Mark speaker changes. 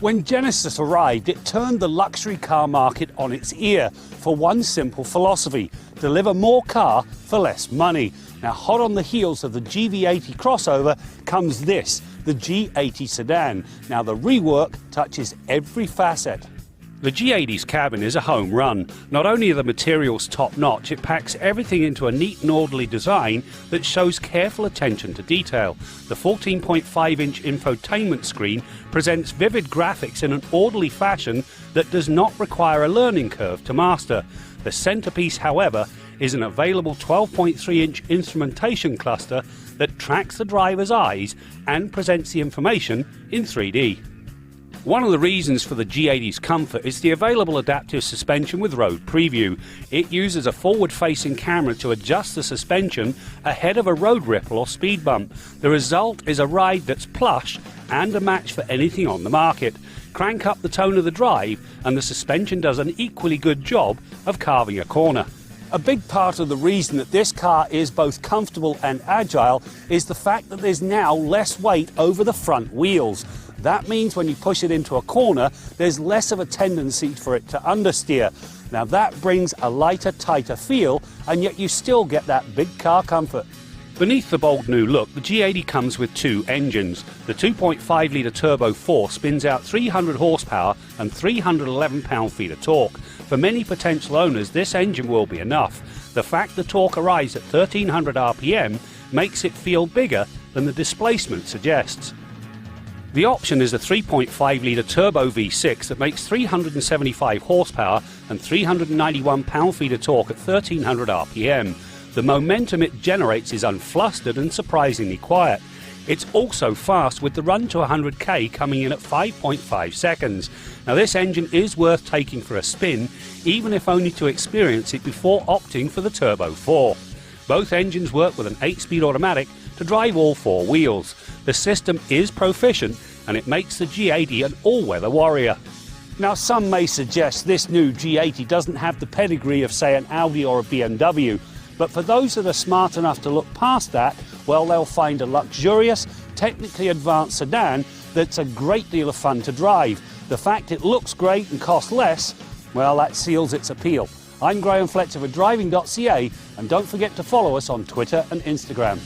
Speaker 1: When Genesis arrived, it turned the luxury car market on its ear for one simple philosophy: deliver more car for less money. Now, hot on the heels of the GV80 crossover comes this, the G80 sedan. Now, the rework touches every facet. The G80's cabin is a home run. Not only are the materials top-notch, it packs everything into a neat and orderly design that shows careful attention to detail. The 14.5-inch infotainment screen presents vivid graphics in an orderly fashion that does not require a learning curve to master. The centerpiece, however, is an available 12.3-inch instrumentation cluster that tracks the driver's eyes and presents the information in 3D. One of the reasons for the G80's comfort is the available adaptive suspension with road preview. It uses a forward-facing camera to adjust the suspension ahead of a road ripple or speed bump. The result is a ride that's plush and a match for anything on the market. Crank up the tone of the drive and the suspension does an equally good job of carving a corner. A big part of the reason that this car is both comfortable and agile is the fact that there's now less weight over the front wheels. That means when you push it into a corner, there's less of a tendency for it to understeer. Now that brings a lighter, tighter feel, and yet you still get that big car comfort. Beneath the bold new look, the G80 comes with two engines. The 2.5-litre Turbo 4 spins out 300 horsepower and 311 pound-feet of torque. For many potential owners, this engine will be enough. The fact the torque arrives at 1300 RPM makes it feel bigger than the displacement suggests. The option is a 3.5-litre turbo V6 that makes 375 horsepower and 391 pound-feet of torque at 1300 RPM. The momentum it generates is unflustered and surprisingly quiet. It's also fast, with the run to 100k coming in at 5.5 seconds. Now, this engine is worth taking for a spin, even if only to experience it before opting for the Turbo 4. Both engines work with an 8-speed automatic to drive all four wheels. The system is proficient and it makes the G80 an all-weather warrior. Now, some may suggest this new G80 doesn't have the pedigree of, say, an Audi or a BMW, but for those that are smart enough to look past that, well, they'll find a luxurious, technically advanced sedan that's a great deal of fun to drive. The fact it looks great and costs less, well, that seals its appeal. I'm Graham Fletcher for Driving.ca, and don't forget to follow us on Twitter and Instagram.